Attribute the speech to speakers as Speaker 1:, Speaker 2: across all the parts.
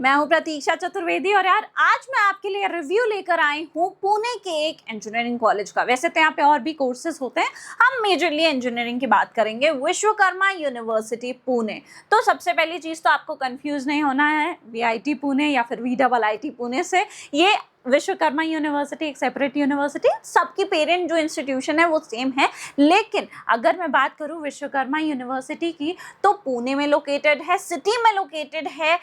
Speaker 1: मैं हूं प्रतीक्षा चतुर्वेदी और यार आज मैं आपके लिए रिव्यू लेकर आई हूं पुणे के एक इंजीनियरिंग कॉलेज का। वैसे तो यहाँ पे और भी कोर्सेज होते हैं, हम मेजरली इंजीनियरिंग की बात करेंगे। विश्वकर्मा यूनिवर्सिटी पुणे। तो सबसे पहली चीज तो आपको कंफ्यूज नहीं होना है वीआईटी पुणे या फिर VIIT पुणे से। ये विश्वकर्मा यूनिवर्सिटी एक सेपरेट यूनिवर्सिटी, सबकी पेरेंट जो इंस्टीट्यूशन है वो सेम है। लेकिन अगर मैं बात करूं विश्वकर्मा यूनिवर्सिटी की, तो पुणे में लोकेटेड है, सिटी में लोकेटेड है।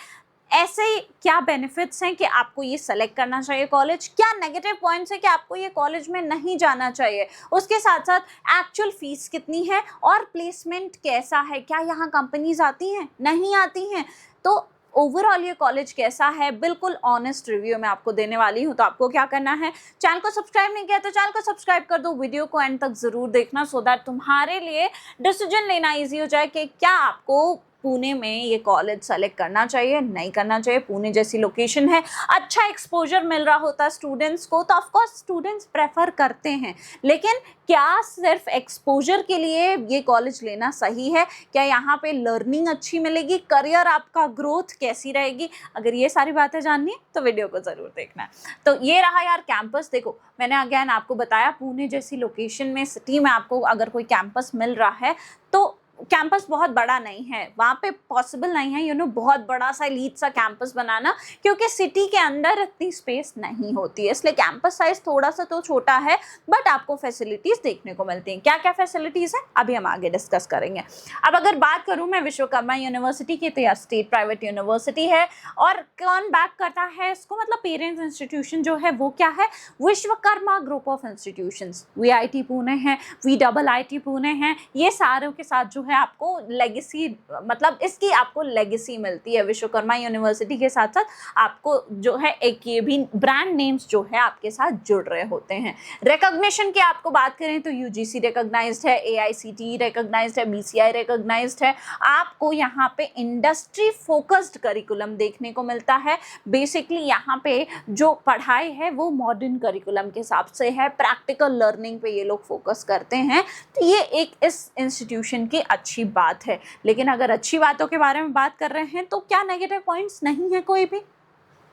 Speaker 1: ऐसे क्या बेनिफिट्स हैं कि आपको ये सेलेक्ट करना चाहिए कॉलेज, क्या नेगेटिव पॉइंट्स है कि आपको ये कॉलेज में नहीं जाना चाहिए, उसके साथ साथ एक्चुअल फीस कितनी है और प्लेसमेंट कैसा है, क्या यहाँ कंपनीज आती हैं नहीं आती हैं, तो ओवरऑल ये कॉलेज कैसा है, बिल्कुल ऑनेस्ट रिव्यू मैं आपको देने वाली हूँ। तो आपको क्या करना है, चैनल को सब्सक्राइब नहीं किया तो चैनल को सब्सक्राइब कर दो, वीडियो को एंड तक जरूर देखना सो दैट तुम्हारे लिए डिसीजन लेना इजी हो जाए कि क्या आपको पुणे में ये कॉलेज सेलेक्ट करना चाहिए नहीं करना चाहिए। पुणे जैसी लोकेशन है, अच्छा एक्सपोजर मिल रहा होता है स्टूडेंट्स को, तो ऑफकोर्स स्टूडेंट्स प्रेफर करते हैं। लेकिन क्या सिर्फ एक्सपोजर के लिए ये कॉलेज लेना सही है? क्या यहाँ पे लर्निंग अच्छी मिलेगी, करियर आपका ग्रोथ कैसी रहेगी? अगर ये सारी बातें जाननी है तो वीडियो को ज़रूर देखना है। तो ये रहा यार कैंपस। देखो, मैंने अगेन आपको बताया पुणे जैसी लोकेशन में, सिटी में आपको अगर कोई कैंपस मिल रहा है तो कैंपस बहुत बड़ा नहीं है, वहाँ पे पॉसिबल नहीं है बहुत बड़ा सा लीड सा कैंपस बनाना, क्योंकि सिटी के अंदर इतनी स्पेस नहीं होती है। इसलिए कैंपस साइज थोड़ा सा तो छोटा है, बट आपको फैसिलिटीज़ देखने को मिलती हैं। क्या क्या फैसिलिटीज़ हैं अभी हम आगे डिस्कस करेंगे। अब अगर बात करूँ मैं विश्वकर्मा यूनिवर्सिटी की, तो यार स्टेट प्राइवेट यूनिवर्सिटी है। और कौन बैक करता है इसको, मतलब पेरेंट्स इंस्टीट्यूशन जो है वो क्या है, Vishwakarma group of institutions. VIT Pune है, VIIT पुणे है, ये सारों के साथ जो है आपको लेगेसी, मतलब इसकी आपको लेगेसी मिलती है। विश्वकर्मा यूनिवर्सिटी के साथ साथ आपको जो है एक ये भी ब्रांड नेम्स जो है आपके साथ जुड़ रहे होते हैं। रिकॉग्निशन की आपको बात करें तो UGC रिकॉग्नाइज्ड है, AICTE रिकॉग्नाइज्ड है, BCI रिकॉग्नाइज्ड है। आपको यहाँ पे इंडस्ट्री फोकस्ड करिकुलम देखने को मिलता है। बेसिकली यहाँ पे जो पढ़ाई है वो मॉडर्न करिकुलम के हिसाब से है, प्रैक्टिकल लर्निंग पे ये लोग फोकस करते हैं। तो ये एक इस इंस्टीट्यूशन की अच्छी बात है। लेकिन अगर अच्छी बातों के बारे में बात कर रहे हैं तो क्या नेगेटिव पॉइंट्स नहीं है कोई भी,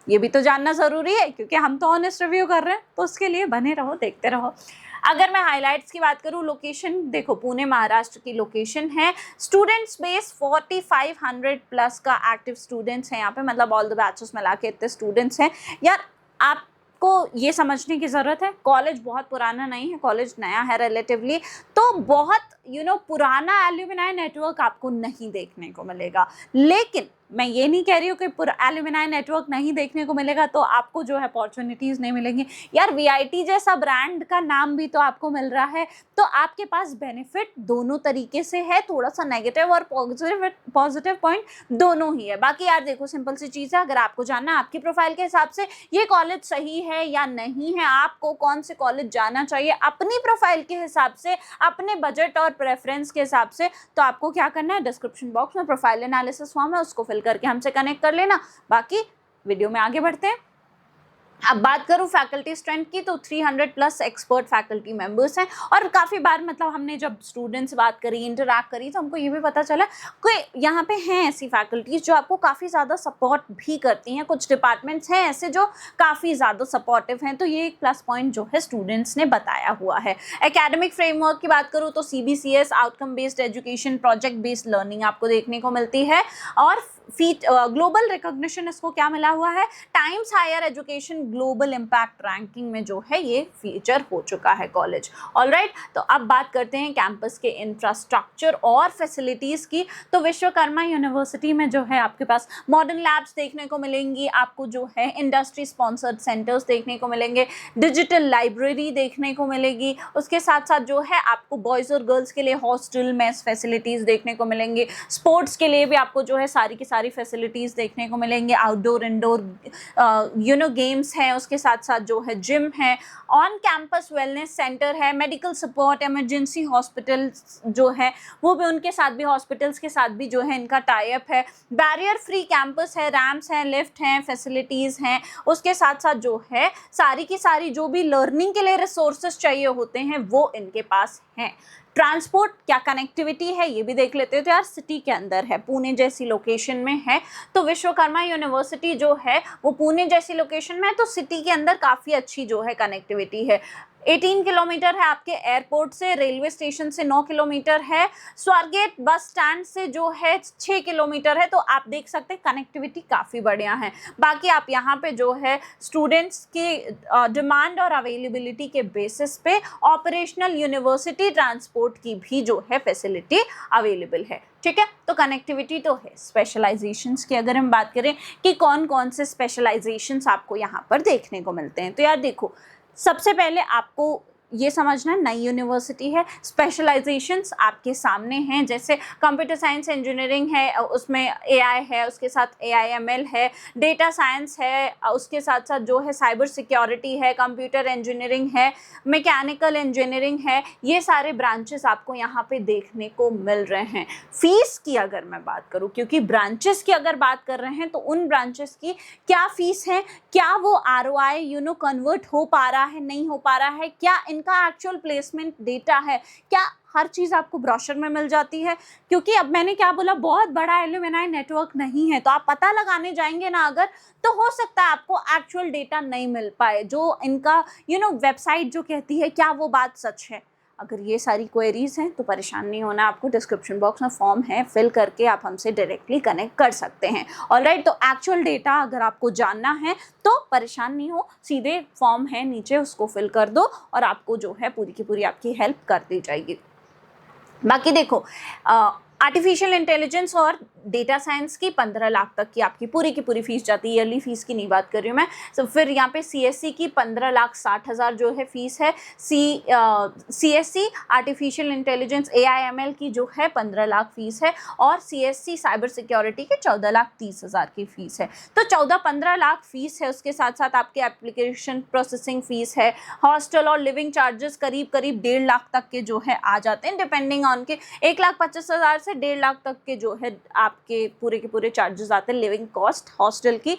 Speaker 1: ये भी तो जानना जरूरी है, क्योंकि हम तो ऑनेस्ट रिव्यू कर रहे हैं। तो उसके लिए बने रहो, देखते रहो। अगर मैं हाइलाइट्स की बात करूं, लोकेशन देखो, पुणे महाराष्ट्र की लोकेशन है। स्टूडेंट्स बेस 4500 प्लस का एक्टिव स्टूडेंट्स हैं यहाँ पे, मतलब ऑल द बैचेस मिला के इतने स्टूडेंट्स हैं। यार आपको ये समझने की ज़रूरत है, कॉलेज बहुत पुराना नहीं है, कॉलेज नया है रिलेटिवली। तो बहुत पुराना एल्यूमिनाई नेटवर्क आपको नहीं देखने को मिलेगा। लेकिन मैं ये नहीं कह रही हूँ कि एल्यूमिनाई नेटवर्क नहीं देखने को मिलेगा तो आपको जो है अपॉर्चुनिटीज़ नहीं मिलेंगी। यार VIT जैसा ब्रांड का नाम भी तो आपको मिल रहा है, तो आपके पास बेनिफिट दोनों तरीके से है। थोड़ा सा नेगेटिव और पॉजिटिव पॉइंट दोनों ही है। बाकी यार देखो, सिंपल सी चीज़ है, अगर आपको जानना है आपकी प्रोफाइल के हिसाब से ये कॉलेज सही है या नहीं है, आपको कौन से कॉलेज जाना चाहिए अपनी प्रोफाइल के हिसाब से, अपने बजट और प्रेफरेंस के हिसाब से, तो आपको क्या करना है, डिस्क्रिप्शन बॉक्स में प्रोफाइल एनालिसिस फॉर्म है, उसको फिल करके हमसे कनेक्ट कर लेना। बाकी वीडियो में आगे बढ़ते हैं। अब बात करूं फैकल्टी स्ट्रेंथ की, तो 300 प्लस एक्सपर्ट फैकल्टी मेंबर्स हैं। और काफ़ी बार मतलब हमने जब स्टूडेंट्स बात करी, इंटरैक्ट करी, तो हमको ये भी पता चला कि यहाँ पे हैं ऐसी फैकल्टीज जो आपको काफ़ी ज़्यादा सपोर्ट भी करती हैं। कुछ डिपार्टमेंट्स हैं ऐसे जो काफ़ी ज़्यादा सपोर्टिव हैं। तो ये एक प्लस पॉइंट जो है स्टूडेंट्स ने बताया हुआ है। एकेडमिक फ्रेमवर्क की बात करूँ तो CBCS, outcome based education, project based learning आपको देखने को मिलती है। और ग्लोबल रिकॉग्निशन इसको क्या मिला हुआ है, Times Higher Education Global Impact Ranking में जो है ये फीचर हो चुका है कॉलेज। ऑलराइट, तो अब बात करते हैं कैंपस के इंफ्रास्ट्रक्चर और फैसिलिटीज़ की। तो विश्वकर्मा यूनिवर्सिटी में जो है आपके पास मॉडर्न लैब्स देखने को मिलेंगी, आपको जो है इंडस्ट्री स्पॉन्सर्ड सेंटर्स देखने को मिलेंगे, डिजिटल लाइब्रेरी देखने को मिलेगी। उसके साथ साथ जो है आपको बॉयज़ और गर्ल्स के लिए हॉस्टल मेस फैसिलिटीज़ देखने को मिलेंगी। स्पोर्ट्स के लिए भी आपको जो है सारी की सारी फैसिलिटीज़ देखने को मिलेंगे। आउटडोर इंडोर गेम्स हैं, उसके साथ साथ जो है जिम है, ऑन कैंपस वेलनेस सेंटर है, मेडिकल सपोर्ट, इमरजेंसी हॉस्पिटल जो है वो भी, उनके साथ भी, हॉस्पिटल्स के साथ भी जो है इनका टाई अप है। बैरियर फ्री कैंपस है, रैम्प्स हैं, लिफ्ट हैं, फैसिलिटीज़ हैं। उसके साथ साथ जो है सारी की सारी जो भी लर्निंग के लिए रिसोर्सेज चाहिए होते हैं वो इनके पास हैं। ट्रांसपोर्ट क्या कनेक्टिविटी है ये भी देख लेते हैं। तो यार सिटी के अंदर है, पुणे जैसी लोकेशन में है, तो विश्वकर्मा यूनिवर्सिटी जो है वो पुणे जैसी लोकेशन में है, तो सिटी के अंदर काफ़ी अच्छी जो है कनेक्टिविटी है। 18 किलोमीटर है आपके एयरपोर्ट से, रेलवे स्टेशन से 9 किलोमीटर है, स्वारगेट बस स्टैंड से जो है 6 किलोमीटर है। तो आप देख सकते हैं कनेक्टिविटी काफ़ी बढ़िया है। बाकी आप यहाँ पे जो है स्टूडेंट्स की डिमांड और अवेलेबिलिटी के बेसिस पे ऑपरेशनल यूनिवर्सिटी ट्रांसपोर्ट की भी जो है फैसिलिटी अवेलेबल है। ठीक है, तो कनेक्टिविटी तो है। स्पेशलाइजेशंस की अगर हम बात करें कि कौन कौन से स्पेशलाइजेशंस आपको यहाँ पर देखने को मिलते हैं, तो यार देखो, सबसे पहले आपको ये समझना नई यूनिवर्सिटी है, स्पेशलाइजेशंस आपके सामने हैं, जैसे कंप्यूटर साइंस इंजीनियरिंग है, उसमें एआई है, उसके साथ एआईएमएल है, डेटा साइंस है, उसके साथ साथ जो है साइबर सिक्योरिटी है, कंप्यूटर इंजीनियरिंग है, मैकेनिकल इंजीनियरिंग है। ये सारे ब्रांचेस आपको यहाँ पे देखने को मिल रहे हैं। फीस की अगर मैं बात करूँ, क्योंकि ब्रांचेस की अगर बात कर रहे हैं तो उन ब्रांचेस की क्या फीस है, क्या वो आरओआई कन्वर्ट हो पा रहा है, नहीं हो पा रहा है, क्या इनका एक्चुअल प्लेसमेंट डेटा है, क्या हर चीज़ आपको ब्रोशर में मिल जाती है। क्योंकि अब मैंने क्या बोला, बहुत बड़ा एलुमनाई नेटवर्क नहीं है, तो आप पता लगाने जाएंगे ना अगर, तो हो सकता है आपको एक्चुअल डेटा नहीं मिल पाए, जो इनका वेबसाइट जो कहती है क्या वो बात सच है। अगर ये सारी क्वेरीज हैं तो परेशान नहीं होना, आपको डिस्क्रिप्शन बॉक्स में फॉर्म है, फिल करके आप हमसे डायरेक्टली कनेक्ट कर सकते हैं। ऑलराइट, तो एक्चुअल डेटा अगर आपको जानना है तो परेशान नहीं हो, सीधे फॉर्म है नीचे, उसको फिल कर दो और आपको जो है पूरी की पूरी आपकी हेल्प कर दी जाएगी। बाकी देखो, आर्टिफिशियल इंटेलिजेंस और डेटा साइंस की 15 लाख तक की आपकी पूरी की पूरी फीस जाती है। ईयरली फीस की नहीं बात कर रही हूँ मैं। तो फिर यहाँ पे सीएससी की 15,60,000 जो है फीस है। सीएससी आर्टिफिशियल इंटेलिजेंस एआईएमएल की जो है 15 लाख फीस है, और सीएससी साइबर सिक्योरिटी की 14,30,000 की फीस है। तो 14-15 लाख फीस है। उसके साथ साथ आपके एप्लीकेशन प्रोसेसिंग फीस है, हॉस्टल और लिविंग चार्जेस करीब 1.5 लाख तक के जो है आ जाते हैं, डिपेंडिंग ऑन के 1,25,000 से 1.5 लाख तक के जो है आपके पूरे के पूरे चार्जेस आते हैं लिविंग कॉस्ट हॉस्टल की,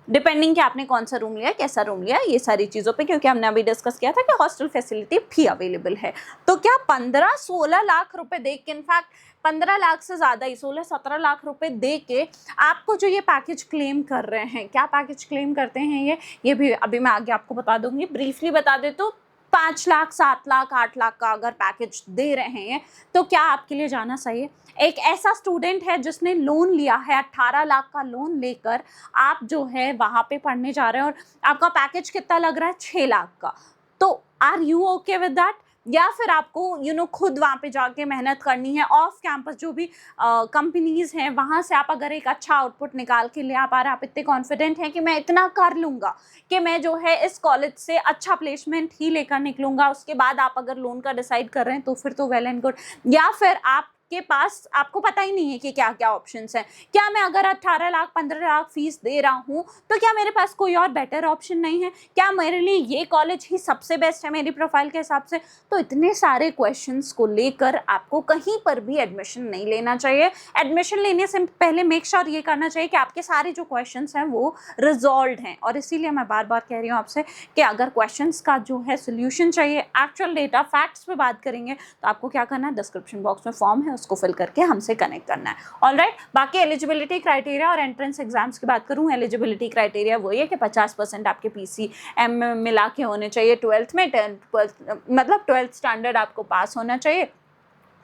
Speaker 1: डिपेंडिंग कि आपने कौन सा रूम लिया, कैसा रूम लिया, ये सारी चीज़ों पे, क्योंकि हमने अभी डिस्कस किया था कि हॉस्टल फैसिलिटी भी अवेलेबल है। तो क्या 15-16 लाख रुपए दे के, इनफैक्ट 15 लाख से ज़्यादा ही 16-17 लाख रुपए दे के आपको जो ये पैकेज क्लेम कर रहे हैं, क्या पैकेज क्लेम करते हैं ये भी अभी मैं आगे आपको बता दूंगी। ब्रीफली बता दे तो 5 लाख, 7 लाख, 8 लाख का अगर पैकेज दे रहे हैं तो क्या आपके लिए जाना सही है? एक ऐसा स्टूडेंट है जिसने लोन लिया है, 18 लाख का लोन लेकर आप जो है वहाँ पे पढ़ने जा रहे हैं, और आपका पैकेज कितना लग रहा है, 6 लाख का। तो are you okay with that? या फिर आपको खुद वहाँ पे जाके मेहनत करनी है, ऑफ कैंपस जो भी कंपनीज हैं वहाँ से आप अगर एक अच्छा आउटपुट निकाल के ले आ पा रहे हैं, आप इतने कॉन्फिडेंट हैं कि मैं इतना कर लूँगा कि मैं जो है इस कॉलेज से अच्छा प्लेसमेंट ही लेकर निकलूँगा, उसके बाद आप अगर लोन का डिसाइड कर रहे हैं तो फिर तो वेल एंड गुड। या फिर आप के पास आपको पता ही नहीं है कि क्या क्या ऑप्शंस हैं, क्या मैं अगर 18 लाख 15 लाख फीस दे रहा हूँ तो क्या मेरे पास कोई और बेटर ऑप्शन नहीं है, क्या मेरे लिए ये कॉलेज ही सबसे बेस्ट है मेरी प्रोफाइल के हिसाब से? तो इतने सारे क्वेश्चंस को लेकर आपको कहीं पर भी एडमिशन नहीं लेना चाहिए। एडमिशन लेने से पहले मेक श्योर ये करना चाहिए कि आपके सारे जो क्वेश्चंस हैं वो रिजॉल्व हैं। और इसीलिए मैं बार बार कह रही हूँ आपसे कि अगर क्वेश्चंस का जो है सोल्यूशन चाहिए, एक्चुअल डेटा फैक्ट्स पे बात करेंगे, तो आपको क्या करना है, डिस्क्रिप्शन बॉक्स में फॉर्म है, उसको फिल करके हमसे कनेक्ट करना है। ऑलराइट, बाकी एलिजिबिलिटी क्राइटेरिया और एंट्रेंस एग्जाम्स की बात करूं, एलिजिबिलिटी क्राइटेरिया वही है कि 50% आपके PCM मिला के होने चाहिए 12th में, 12th स्टैंडर्ड आपको पास होना चाहिए।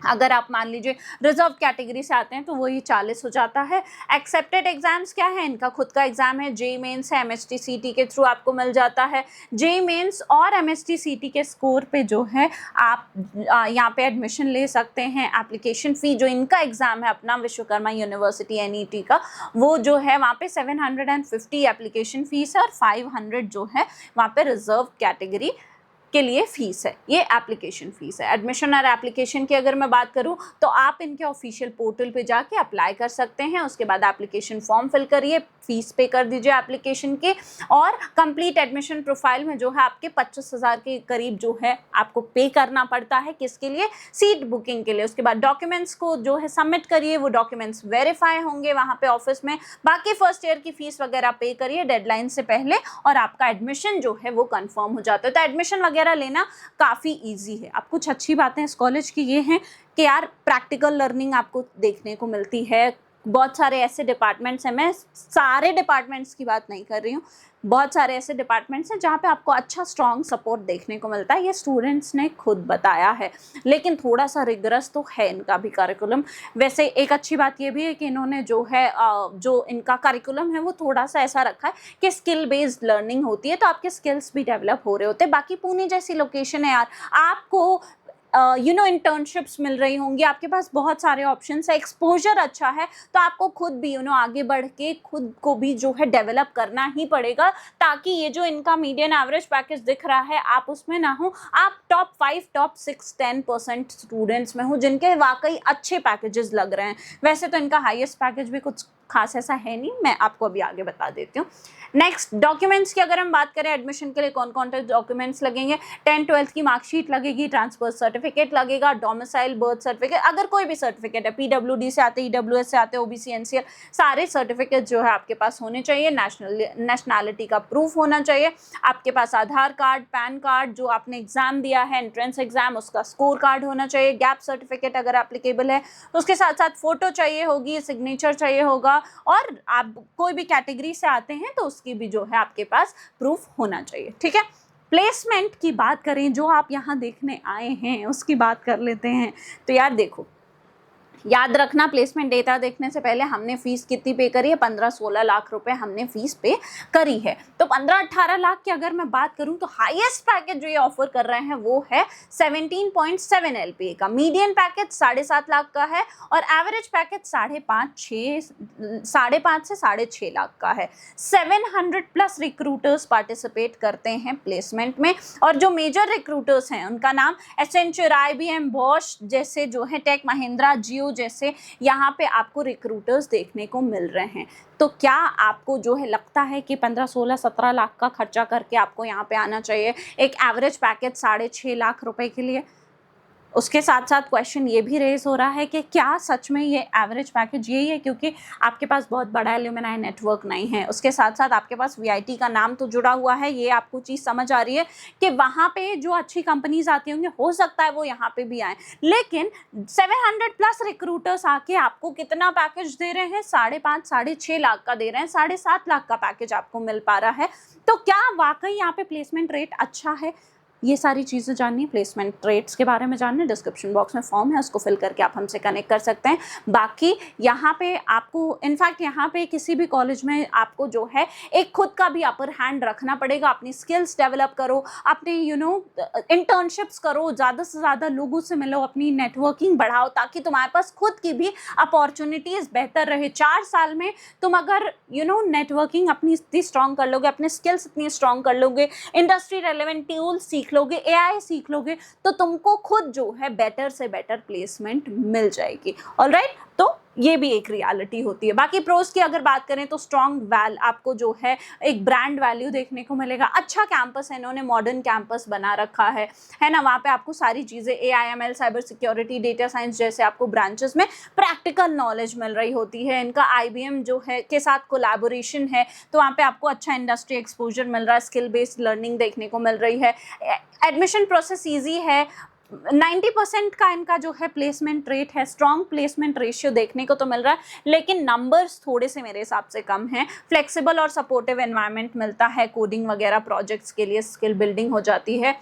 Speaker 1: अगर आप मान लीजिए रिजर्व कैटेगरी से आते हैं तो वही 40 हो जाता है। एक्सेप्टेड एग्जाम्स क्या है, इनका खुद का एग्जाम है, जेईई मेंस है, MST-CT के थ्रू आपको मिल जाता है। जेईई मेंस और MST-CT के स्कोर पे जो है आप यहाँ पे एडमिशन ले सकते हैं। एप्लीकेशन फ़ी जो इनका एग्ज़ाम है अपना विश्वकर्मा यूनिवर्सिटी NET का, वो जो है वहाँ पे 750 एप्लीकेशन फ़ीस है, और 500 जो है वहाँ पे रिजर्व कैटेगरी के लिए फ़ीस है। ये एप्लीकेशन फ़ीस है। एडमिशन और एप्लीकेशन की अगर मैं बात करूं तो आप इनके ऑफिशियल पोर्टल पे जाके अप्लाई कर सकते हैं। उसके बाद एप्लीकेशन फॉर्म फिल करिए, फ़ीस पे कर दीजिए एप्लीकेशन के, और कंप्लीट एडमिशन प्रोफाइल में जो है आपके 25,000 के करीब जो है आपको पे करना पड़ता है। किसके लिए? सीट बुकिंग के लिए। उसके बाद डॉक्यूमेंट्स को जो है सबमिट करिए, वो डॉक्यूमेंट्स वेरीफाई होंगे वहाँ पे ऑफिस में। बाकी फर्स्ट ईयर की फ़ीस वगैरह पे करिए डेडलाइन से पहले, और आपका एडमिशन जो है वो कन्फर्म हो जाता है। तो एडमिशन वगैरह वगैरह लेना काफ़ी ईजी है। अब कुछ अच्छी बातें इस कॉलेज की ये हैं कि यार प्रैक्टिकल लर्निंग आपको देखने को मिलती है। बहुत सारे ऐसे डिपार्टमेंट्स हैं, मैं सारे डिपार्टमेंट्स की बात नहीं कर रही हूँ, बहुत सारे ऐसे डिपार्टमेंट्स हैं जहाँ पे आपको अच्छा स्ट्रॉन्ग सपोर्ट देखने को मिलता है, ये स्टूडेंट्स ने खुद बताया है। लेकिन थोड़ा सा रिगरस तो है इनका भी करिकुलम। वैसे एक अच्छी बात ये भी है कि इन्होंने जो है जो इनका करिकुलम है वो थोड़ा सा ऐसा रखा है कि स्किल बेस्ड लर्निंग होती है, तो आपके स्किल्स भी डेवलप हो रहे होते हैं। बाकी पुणे जैसी लोकेशन है यार, आपको इंटर्नशिप्स मिल रही होंगी, आपके पास बहुत सारे ऑप्शंस है, एक्सपोजर अच्छा है, तो आपको खुद भी आगे बढ़ के खुद को भी जो है डेवलप करना ही पड़ेगा, ताकि ये जो इनका मीडियन एवरेज पैकेज दिख रहा है आप उसमें ना हो, आप टॉप 5 टॉप 6 10% स्टूडेंट्स में हो जिनके वाकई अच्छे पैकेजेस लग रहे हैं। वैसे तो इनका हाईएस्ट पैकेज भी कुछ खास ऐसा है नहीं, मैं आपको अभी आगे बता देती हूँ। नेक्स्ट, डॉक्यूमेंट्स की अगर हम बात करें, एडमिशन के लिए कौन कौन से डॉक्यूमेंट्स लगेंगे, 10th-12th की मार्कशीट लगेगी, ट्रांसफर सर्टिफिकेट लगेगा, डोमिसाइल बर्थ सर्टिफिकेट, अगर कोई भी सर्टिफिकेट है, पीडब्ल्यूडी से आते, ईडब्ल्यूएस से आते, ओबीसी एनसीएल, सारे सर्टिफिकेट जो है आपके पास होने चाहिए। नेशनैलिटी का प्रूफ होना चाहिए, आपके पास आधार कार्ड, पैन कार्ड, जो आपने एग्जाम दिया है एंट्रेंस एग्जाम उसका स्कोर कार्ड होना चाहिए, गैप सर्टिफिकेट अगर एप्लीकेबल है, तो उसके साथ साथ फोटो चाहिए होगी, सिग्नेचर चाहिए होगा, और आप कोई भी कैटेगरी से आते हैं तो उसकी भी जो है आपके पास प्रूफ होना चाहिए। ठीक है, प्लेसमेंट की बात करें, जो आप यहाँ देखने आए हैं उसकी बात कर लेते हैं। तो यार देखो, याद रखना, प्लेसमेंट डेटा देखने से पहले हमने फीस कितनी पे करी है, 15-16 लाख रुपए हमने फीस पे करी है। तो 15-18 लाख की अगर मैं बात करूं तो हाईएस्ट पैकेज जो ये ऑफर कर रहे हैं वो है 17.7 LPA का, मीडियन पैकेज 7.5 लाख का है, और एवरेज पैकेज 5.5 से 6.5 लाख का है। 700+ रिक्रूटर्स पार्टिसिपेट करते हैं प्लेसमेंट में, और जो मेजर रिक्रूटर्स हैं उनका नाम एसेंचर, IBM, बॉश जैसे जो है, टेक महिंद्रा, जियो जैसे यहाँ पे आपको रिक्रूटर्स देखने को मिल रहे हैं। तो क्या आपको जो है लगता है कि 15-16-17 लाख का खर्चा करके आपको यहाँ पे आना चाहिए एक एवरेज पैकेज 6.5 लाख रुपए के लिए? उसके साथ साथ क्वेश्चन ये भी रेज हो रहा है कि क्या सच में ये एवरेज पैकेज यही है, क्योंकि आपके पास बहुत बड़ा एल्यूमिनाई नेटवर्क नहीं है, उसके साथ साथ आपके पास VIT का नाम तो जुड़ा हुआ है, ये आपको चीज़ समझ आ रही है कि वहाँ पे जो अच्छी कंपनीज आती होंगी हो सकता है वो यहाँ पे भी आए, लेकिन 700+ रिक्रूटर्स आके आपको कितना पैकेज दे रहे हैं, 5.5-6.5 लाख का दे रहे हैं, 7.5 लाख का पैकेज आपको मिल पा रहा है। तो क्या वाकई यहाँ पे प्लेसमेंट रेट अच्छा है? ये सारी चीज़ें जाननी, प्लेसमेंट रेट्स के बारे में जानने, डिस्क्रिप्शन बॉक्स में फॉर्म है, उसको फिल करके आप हमसे कनेक्ट कर सकते हैं। बाकी यहाँ पे आपको, इनफैक्ट यहाँ पे किसी भी कॉलेज में आपको जो है एक खुद का भी अपर हैंड रखना पड़ेगा, अपनी स्किल्स डेवलप करो, अपने इंटर्नशिप्स करो, ज़्यादा से ज़्यादा लोगों से मिलो, अपनी नेटवर्किंग बढ़ाओ, ताकि तुम्हारे पास खुद की भी अपॉर्चुनिटीज़ बेहतर रहे। 4 साल में तुम अगर नेटवर्किंग अपनी इतनी स्ट्रॉन्ग कर लोगे, अपने स्किल्स इतनी स्ट्रॉन्ग कर लोगे, इंडस्ट्री रेलेवेंट टूल्स सीख लोगे, AI सीख लोगे, तो तुमको खुद जो है बेटर से बेटर प्लेसमेंट मिल जाएगी। ऑलराइट, तो ये भी एक रियलिटी होती है। बाकी प्रोस की अगर बात करें तो स्ट्रॉन्ग आपको जो है एक ब्रांड वैल्यू देखने को मिलेगा, अच्छा कैंपस है, इन्होंने मॉडर्न कैंपस बना रखा है ना, वहाँ पे आपको सारी चीज़ें AI ML cyber security data science जैसे आपको ब्रांचेस में प्रैक्टिकल नॉलेज मिल रही होती है। इनका IBM जो है के साथ कोलैबोरेशन है, तो वहाँ पे आपको अच्छा इंडस्ट्री एक्सपोजर मिल रहा है, स्किल बेस्ड लर्निंग देखने को मिल रही है, एडमिशन प्रोसेस ईजी है, 90% का इनका जो है प्लेसमेंट रेट है, स्ट्रॉन्ग प्लेसमेंट रेशियो देखने को तो मिल रहा है, लेकिन नंबर्स थोड़े से मेरे हिसाब से कम हैं। फ्लेक्सिबल और सपोर्टिव एनवायरनमेंट मिलता है, कोडिंग वगैरह प्रोजेक्ट्स के लिए स्किल बिल्डिंग हो जाती है।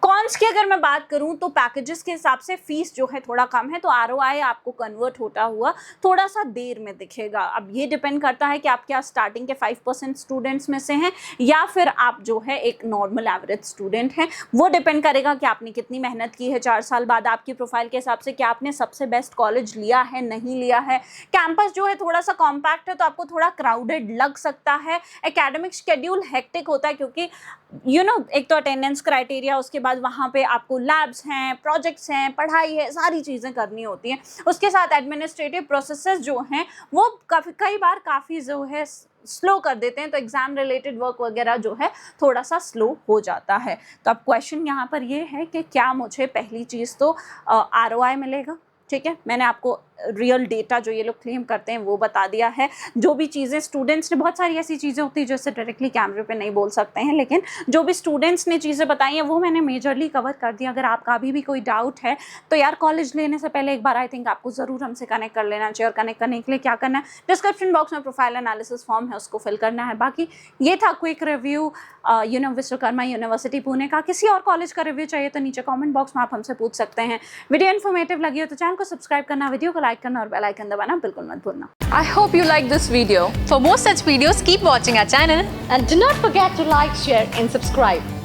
Speaker 1: कॉन्स की अगर मैं बात करूं तो पैकेजेस के हिसाब से फीस जो है थोड़ा कम है, तो ROI आपको कन्वर्ट होता हुआ थोड़ा सा देर में दिखेगा। अब ये डिपेंड करता है कि आप क्या स्टार्टिंग के 5% स्टूडेंट्स में से हैं, या फिर आप जो है एक नॉर्मल एवरेज स्टूडेंट हैं। वो डिपेंड करेगा कि आपने कितनी मेहनत की है 4 साल बाद, आपकी प्रोफाइल के हिसाब से क्या आपने सबसे बेस्ट कॉलेज लिया है, नहीं लिया है। कैंपस जो है थोड़ा सा कॉम्पैक्ट है, तो आपको थोड़ा क्राउडेड लग सकता है। एकेडमिक शेड्यूल हेक्टिक होता है, क्योंकि एक तो अटेंडेंस क्राइटेरिया, उसके बाद वहाँ पे आपको लैब्स हैं, प्रोजेक्ट्स हैं, पढ़ाई है, सारी चीज़ें करनी होती हैं। उसके साथ एडमिनिस्ट्रेटिव प्रोसेसेस जो हैं वो कई बार काफ़ी जो है स्लो कर देते हैं, तो एग्जाम रिलेटेड वर्क वगैरह जो है थोड़ा सा स्लो हो जाता है। तो अब क्वेश्चन यहाँ पर ये है कि क्या मुझे पहली चीज़ तो ROI मिलेगा, ठीक है, मैंने आपको रियल डेटा जो ये लोग क्लेम करते हैं वो बता दिया है। जो भी चीज़ें स्टूडेंट्स ने, बहुत सारी ऐसी चीज़ें होती है जो इससे डायरेक्टली कैमरे पे नहीं बोल सकते हैं, लेकिन जो भी स्टूडेंट्स ने चीज़ें बताई हैं वो मैंने मेजरली कवर कर दिया। अगर आपका अभी भी कोई डाउट है तो यार कॉलेज लेने से पहले एक बार आई थिंक आपको ज़रूर हमसे कनेक्ट कर लेना चाहिए। और कनेक्ट करने के लिए क्या करना है, डिस्क्रिप्शन बॉक्स में प्रोफाइल एनालिसिस फॉर्म है, उसको फिल करना है। बाकी ये था quick review Vishwakarma university Pune का। किसी और कॉलेज का रिव्यू चाहिए तो नीचे कमेंट बॉक्स में आप हमसे पूछ सकते हैं। वीडियो इन्फॉर्मेटिव लगी हो तो चैनल को सब्सक्राइब करना, वीडियो को लाइक करना और बेल आइकन दबाना बिल्कुल मत भूलना।
Speaker 2: I hope you like this video. For more such videos, keep watching our channel
Speaker 3: and do not forget to like, share and subscribe.